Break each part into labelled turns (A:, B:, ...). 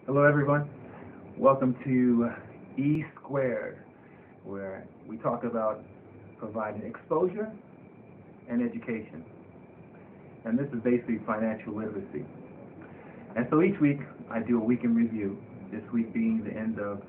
A: Hello, everyone. Welcome to E Squared, where we talk about providing exposure and education. And this is basically financial literacy. And so each week I do a week in review, this week being the end of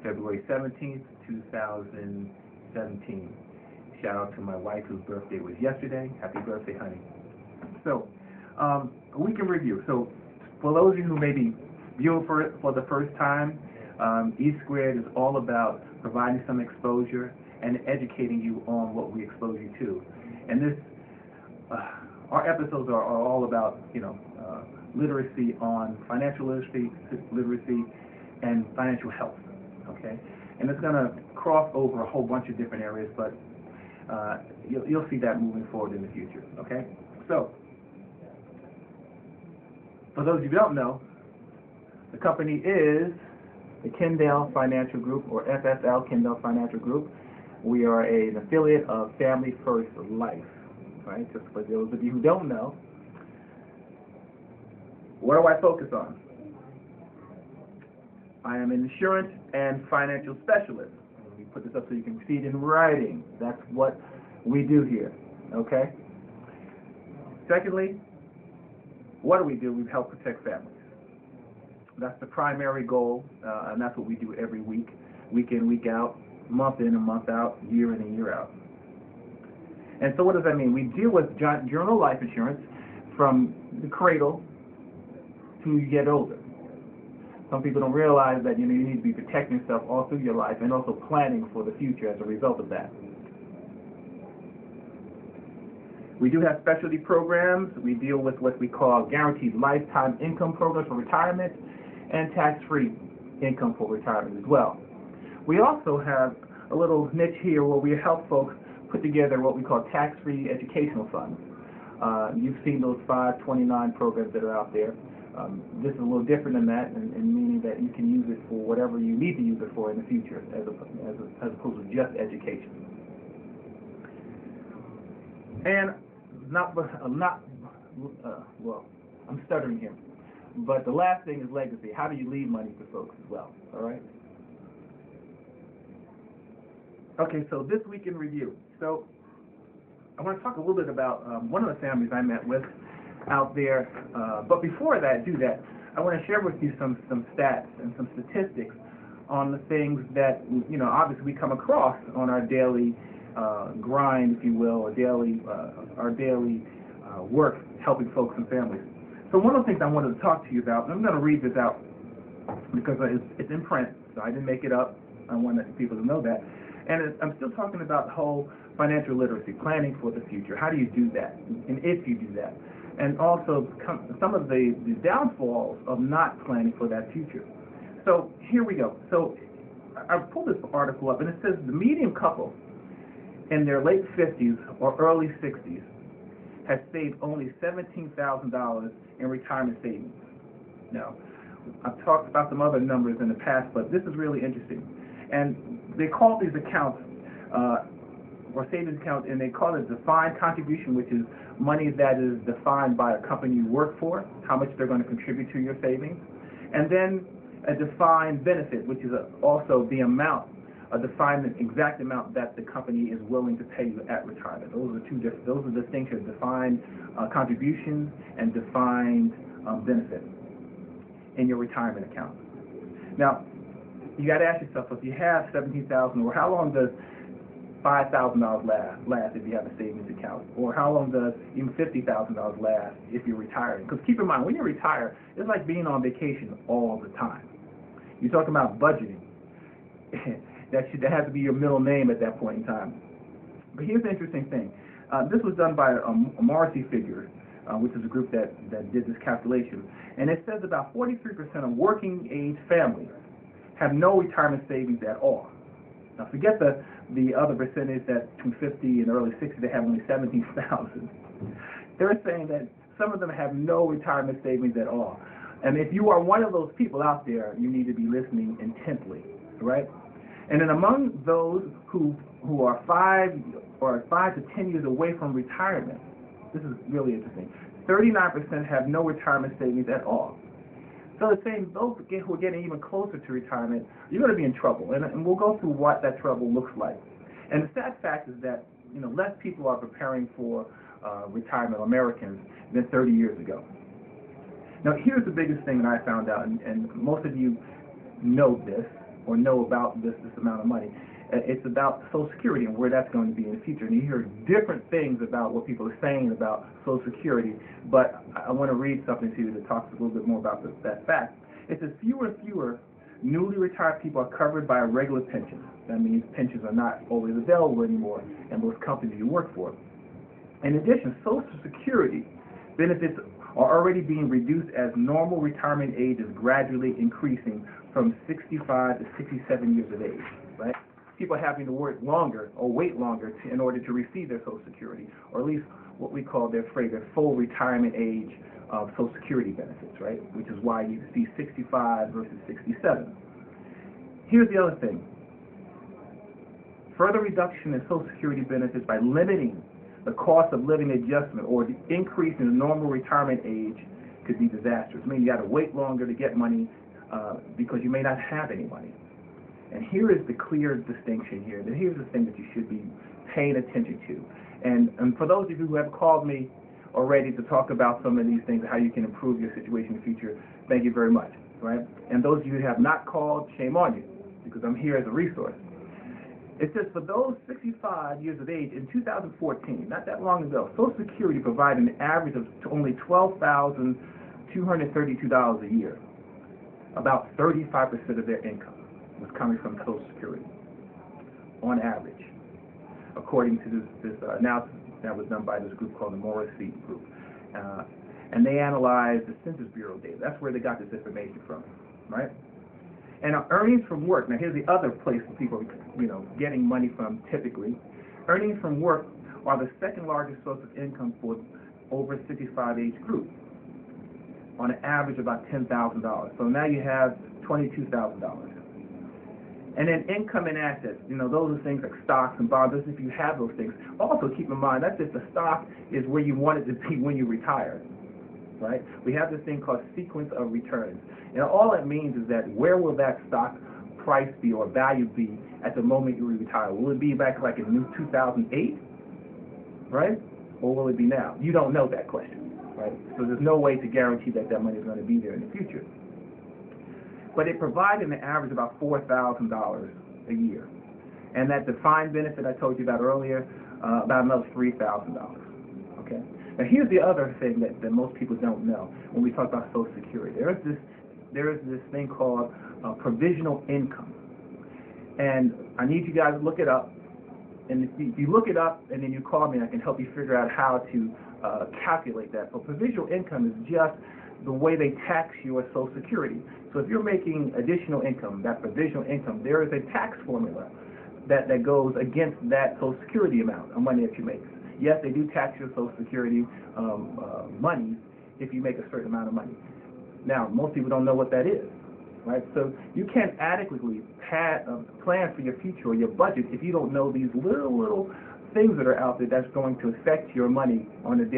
A: February 17th, 2017. Shout out to my wife whose birthday was yesterday. Happy birthday, honey. So, a week in review. So, for those of you who may be viewing for it for the first time, E Squared is all about providing some exposure and educating you on what we expose you to. And our episodes are all about, literacy on financial literacy, and financial health. Okay, and it's going to cross over a whole bunch of different areas, but you'll see that moving forward in the future. Okay, so for those who don't know, the company is the Kendall Financial Group, or FFL Kendall Financial Group. We are an affiliate of Family First Life. Right? Just for those of you who don't know, what do I focus on? I am an insurance and financial specialist. Let me put this up so you can see it in writing. That's what we do here. Okay? Secondly, what do? We help protect families. That's the primary goal, and that's what we do every week in, week out, month in and month out, year in and year out. And so what does that mean? We deal with general life insurance from the cradle to you get older. Some people don't realize that you need to be protecting yourself all through your life and also planning for the future as a result of that. We do have specialty programs. We deal with what we call guaranteed lifetime income programs for retirement and tax-free income for retirement as well. We also have a little niche here where we help folks put together what we call tax-free educational funds. You've seen those 529 programs that are out there. This is a little different than that, and meaning that you can use it for whatever you need to use it for in the future, as opposed to just education. And I'm stuttering here. But the last thing is legacy. How do you leave money to folks as well? All right. Okay, so this week in review. So I want to talk a little bit about one of the families I met with out there. But before I do that, I want to share with you some stats and some statistics on the things that obviously we come across on our daily grind, if you will, our daily work helping folks and families. So one of the things I wanted to talk to you about, and I'm going to read this out because it's in print, so I didn't make it up. I want people to know that. And I'm still talking about the whole financial literacy, planning for the future. How do you do that, and if you do that? And also some of the downfalls of not planning for that future. So here we go. So I pulled this article up, and it says the median couple in their late 50s or early 60s has saved only $17,000 in retirement savings. Now, I've talked about some other numbers in the past, but this is really interesting. And they call these accounts, or savings accounts, and they call it defined contribution, which is money that is defined by a company you work for, how much they're going to contribute to your savings. And then a defined benefit, which is also the amount, a defined exact amount that the company is willing to pay you at retirement. Those are distinctions: defined contributions and defined benefit in your retirement account. Now, you got to ask yourself, if you have $17,000, or how long does $5,000 last if you have a savings account, or how long does even $50,000 last if you're retiring? Because keep in mind, when you retire, it's like being on vacation all the time. You're talking about budgeting. That has to be your middle name at that point in time. But here's the interesting thing. This was done by a Marcy figure, which is a group that did this calculation. And it says about 43% of working age families have no retirement savings at all. Now forget the other percentage that between 50 and early 60 they have only 17,000. They're saying that some of them have no retirement savings at all. And if you are one of those people out there, you need to be listening intently, right? And then among those who are 5 to 10 years away from retirement, this is really interesting. 39% have no retirement savings at all. So the same, those who are getting even closer to retirement, you're going to be in trouble, and we'll go through what that trouble looks like. And the sad fact is that less people are preparing for retirement, Americans, than 30 years ago. Now, here's the biggest thing that I found out, and most of you know this or know about this amount of money. It's about Social Security and where that's going to be in the future. And you hear different things about what people are saying about Social Security, but I want to read something to you that talks a little bit more about that fact. It says fewer and fewer newly retired people are covered by a regular pension. That means pensions are not always available anymore in those companies you work for. In addition, Social Security benefits are already being reduced as normal retirement age is gradually increasing from 65 to 67 years of age, right? People are having to work longer or wait longer in order to receive their Social Security, or at least what we call their full retirement age of Social Security benefits, right? Which is why you see 65 versus 67. Here's the other thing. Further reduction in Social Security benefits by limiting the cost of living adjustment or the increase in the normal retirement age could be disastrous. I mean, you got to wait longer to get money because you may not have any money. And here is the clear distinction here. Here's the thing that you should be paying attention to. And for those of you who have called me already to talk about some of these things, how you can improve your situation in the future, thank you very much, right? And those of you who have not called, shame on you, because I'm here as a resource. It says for those 65 years of age in 2014, not that long ago, Social Security provided an average of only $12,232 a year. About 35% of their income was coming from Social Security, on average, according to this analysis that was done by this group called the Morrissey Group. And they analyzed the Census Bureau data. That's where they got this information from, right? And earnings from work, now here's the other place where people are getting money from typically. Earnings from work are the second largest source of income for over 65 age group, on an average about $10,000. So now you have $22,000. And then income and assets, those are things like stocks and bonds. If you have those things, also keep in mind that's if the stock is where you want it to be when you retire, right? We have this thing called sequence of returns. And all it means is that where will that stock price be or value be at the moment you retire? Will it be back like in 2008, right? Or will it be now? You don't know that question, right? So there's no way to guarantee that that money is going to be there in the future. But it provides an average about $4,000 a year. And that defined benefit I told you about earlier, about another $3,000, okay? Now here's the other thing that most people don't know when we talk about Social Security. There is this thing called provisional income. And I need you guys to look it up. And if you look it up and then you call me, I can help you figure out how to calculate that. But provisional income is just the way they tax your Social Security. So if you're making additional income, that provisional income, there is a tax formula that goes against that Social Security amount of money that you make. Yes, they do tax your Social Security money if you make a certain amount of money. Now, most people don't know what that is, right? So you can't adequately plan for your future or your budget if you don't know these little things that are out there that's going to affect your money on an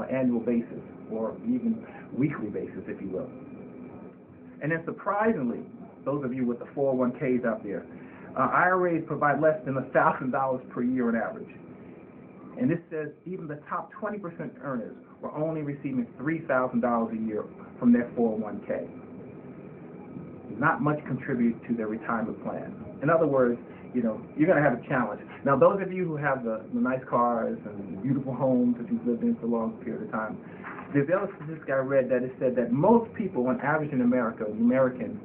A: annual basis, or even weekly basis, if you will. And then surprisingly, those of you with the 401ks out there, IRAs provide less than $1,000 per year on average. And this says even the top 20% earners were only receiving $3,000 a year from their 401k. Not much contribute to their retirement plan. In other words, you're going to have a challenge. Now, those of you who have the nice cars and the beautiful homes that you've lived in for a long period of time, there's the other statistic I read that it said that most people, on average in America, Americans,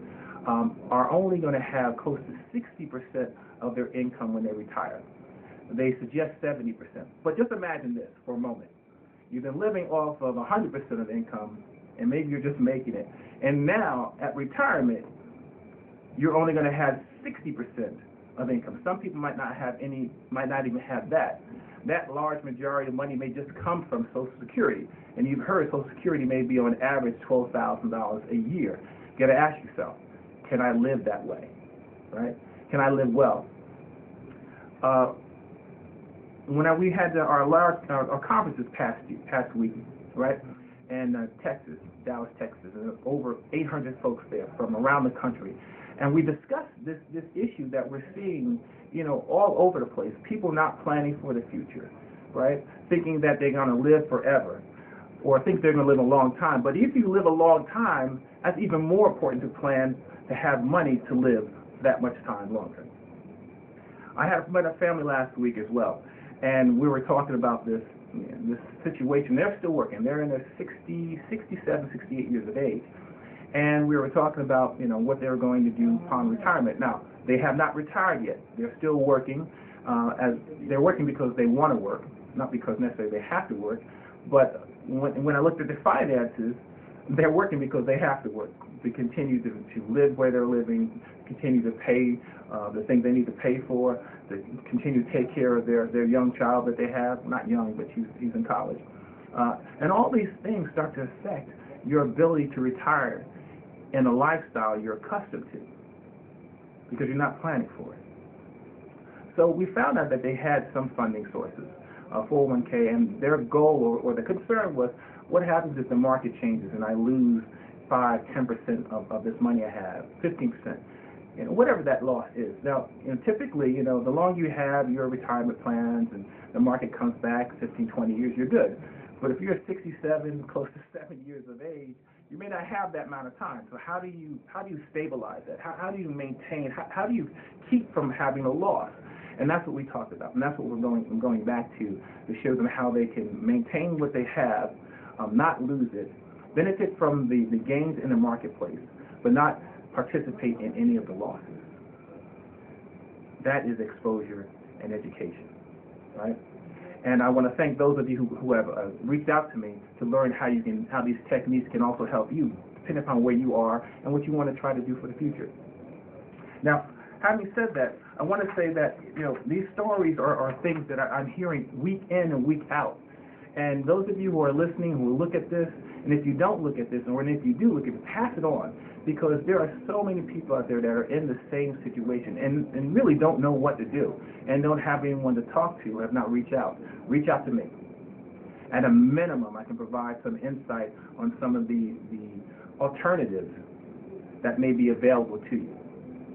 A: are only going to have close to 60% of their income when they retire. They suggest 70%. But just imagine this for a moment. You've been living off of 100% of income, and maybe you're just making it. And now, at retirement, you're only going to have 60% of income. Some people might not even have that. That large majority of money may just come from Social Security. And you've heard Social Security may be on average $12,000 a year. You got to ask yourself, can I live that way, right? Can I live well? When we had our conference this past week, right, in Texas, Dallas, Texas, and over 800 folks there from around the country. And we discussed this issue that we're seeing, all over the place. People not planning for the future, right? Thinking that they're going to live forever, or think they're going to live a long time. But if you live a long time, that's even more important to plan to have money to live that much time longer. I met a family last week as well, and we were talking about this situation. They're still working. They're in their 60, 67, 68 years of age. And we were talking about, what they were going to do upon retirement. Now, they have not retired yet. They're still working. They're working because they want to work, not because necessarily they have to work. But when I looked at their finances, they're working because they have to work to continue to live where they're living, continue to pay the things they need to pay for, to continue to take care of their young child that they have. Not young, but he's in college. And all these things start to affect your ability to retire in a lifestyle you're accustomed to, because you're not planning for it. So we found out that they had some funding sources, 401k, and their goal or the concern was, what happens if the market changes and I lose 5, 10% of this money I have, 15%, whatever that loss is. Now, typically, the longer you have your retirement plans and the market comes back 15, 20 years, you're good. But if you're 67, close to 7 years of age, you may not have that amount of time. So how do you stabilize that? How do you maintain? How do you keep from having a loss? And that's what we talked about, and that's what we're going back to show them how they can maintain what they have, not lose it, benefit from the gains in the marketplace, but not participate in any of the losses. That is exposure and education, right? And I want to thank those of you who have reached out to me to learn how these techniques can also help you, depending upon where you are and what you want to try to do for the future. Now, having said that, I want to say that these stories are things that I'm hearing week in and week out. And those of you who are listening, who will look at this, and if you don't look at this, or if you do look at it, pass it on, because there are so many people out there that are in the same situation and really don't know what to do and don't have anyone to talk to or have not reached out. Reach out to me. At a minimum, I can provide some insight on some of the alternatives that may be available to you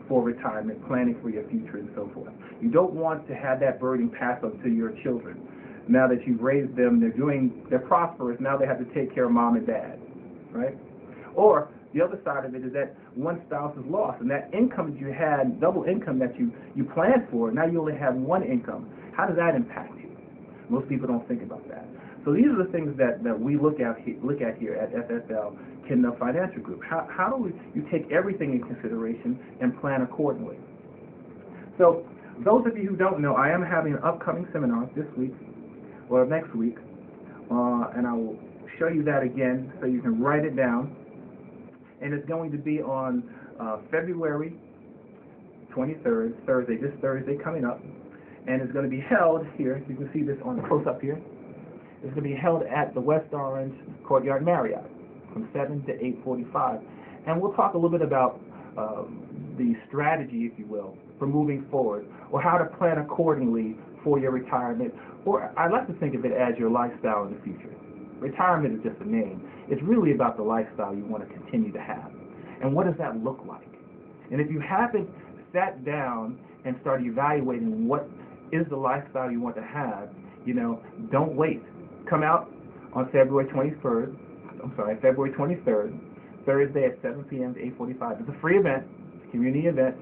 A: for retirement, planning for your future, and so forth. You don't want to have that burden passed on to your children. Now that you've raised them, they're prosperous, now they have to take care of mom and dad, right? Or the other side of it is that one spouse is lost, and that income that you had, double income that you planned for, now you only have one income. How does that impact you? Most people don't think about that. So these are the things that we look at here at FFL Kindell Financial Group. How do you take everything in consideration and plan accordingly? So those of you who don't know, I am having an upcoming seminar this week or next week, and I will show you that again so you can write it down. And it's going to be on February 23rd, Thursday, this Thursday coming up, and it's going to be held here. You can see this on the close-up here. It's going to be held at the West Orange Courtyard Marriott from 7 to 8:45, and we'll talk a little bit about the strategy, if you will, for moving forward, or how to plan accordingly for your retirement, or I like to think of it as your lifestyle in the future. Retirement is just a name. It's really about the lifestyle you want to continue to have. And what does that look like? And if you haven't sat down and started evaluating what is the lifestyle you want to have, don't wait. Come out on February 23rd, Thursday at 7 p.m. to 8:45. It's a free event, it's a community event,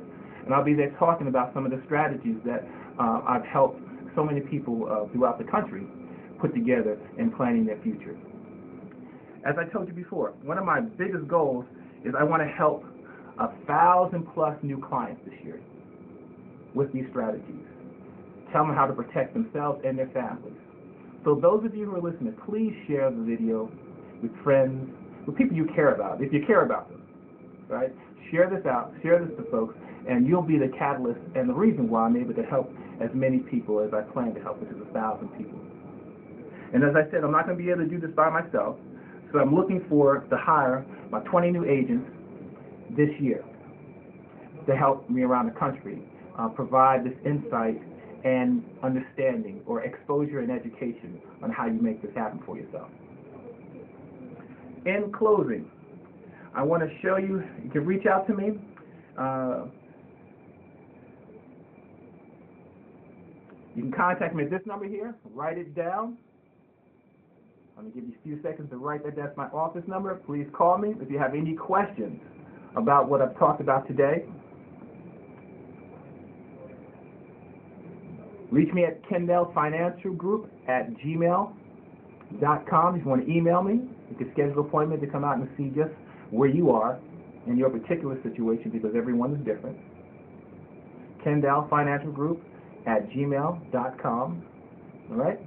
A: and I'll be there talking about some of the strategies that I've helped so many people throughout the country put together in planning their future. As I told you before, one of my biggest goals is I want to help 1,000+ new clients this year with these strategies. Tell them how to protect themselves and their families. So those of you who are listening, please share the video with friends, with people you care about, if you care about them, right? Share this out, share this to folks, and you'll be the catalyst and the reason why I'm able to help as many people as I plan to help, which is 1,000 people. And as I said, I'm not going to be able to do this by myself, so I'm looking to hire my 20 new agents this year to help me around the country provide this insight and understanding, or exposure and education on how you make this happen for yourself. In closing, I want to show you, you can reach out to me. You can contact me at this number here. Write it down. I'm going to give you a few seconds to write that. That's my office number. Please call me if you have any questions about what I've talked about today. Reach me at KendellFinancialGroup@gmail.com. If you want to email me, you can schedule an appointment to come out and see just where you are in your particular situation, because everyone is different. KendellFinancialGroup@gmail.com. All right?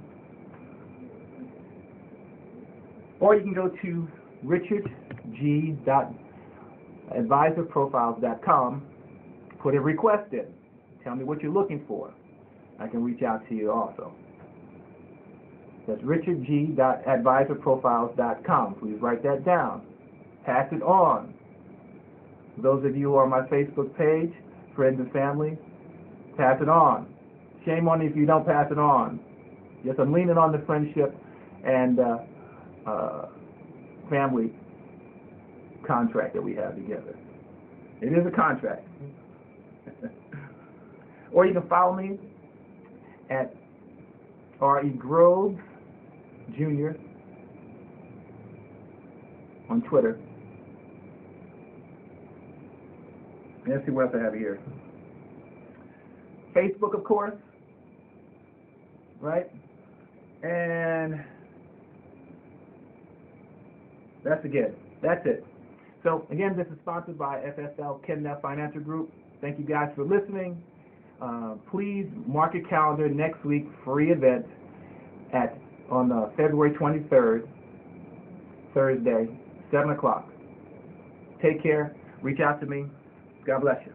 A: Or you can go to richardg.advisorprofiles.com, put a request in. Tell me what you're looking for. I can reach out to you also. That's richardg.advisorprofiles.com. Please write that down. Pass it on. Those of you who are on my Facebook page, friends and family, pass it on. Shame on you if you don't pass it on. Yes, I'm leaning on the friendship and family contract that we have together. It is a contract. Or you can follow me at R.E. Groves Jr. on Twitter. Let's see what else I have here. Facebook, of course, right? And that's it. So again, this is sponsored by FSL Kendell Financial Group. Thank you guys for listening. Please mark your calendar next week, free event on February 23rd, Thursday, 7 o'clock. Take care. Reach out to me. God bless you.